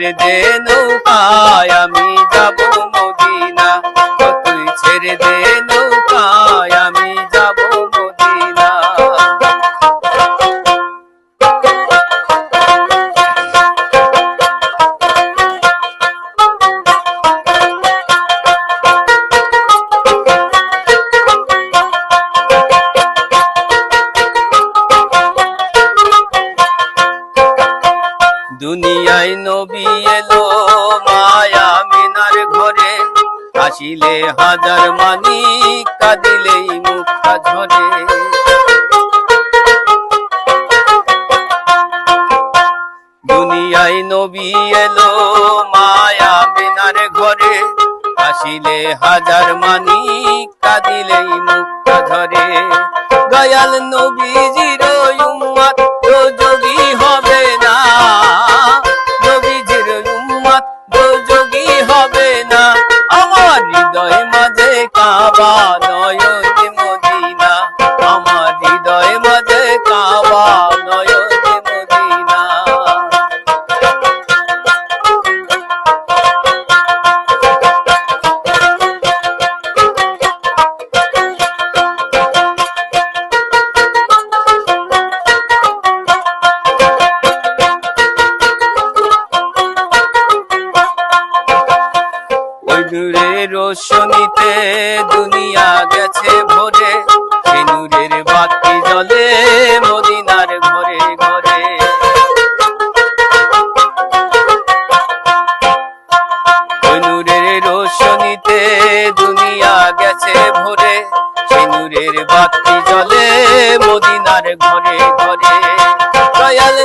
ছেড়ে দে নৌকায় আমি যাব মদিনা, তুই ছেড়ে দে নৌকায় আমি যাব মদিনা। দুনিয়ায় নবী এলো মায়া মিনার ঘরে, হাসিলে হাজার মানি কাঁদিলেই মুক্তা ঝরে। দুনিয়ায় নবী এলো মায়া মিনার ঘরে, হাসিলে হাজার মানি কাঁদিলেই মুক্তা ঝরে। দয়াল নবীজির উম্মত দোজখী হবে না, নবীজির উম্মত দোজখী হবে না। আমার হৃদয় মাঝে কাবা নয়নে মদিনা, আমার হৃদয় মাঝে কাবা নয়নে মদিনা। নূরের রোশনীতে দুনিয়া গেছে ভরে, সেই নূরের বাতি জ্বলে মদিনার ঘরে ঘরে। ওই নূরের রোশনীতে দুনিয়া গেছে ভরে, সেই নূরের বাতি জ্বলে মদিনার ঘরে ঘরে। দয়াল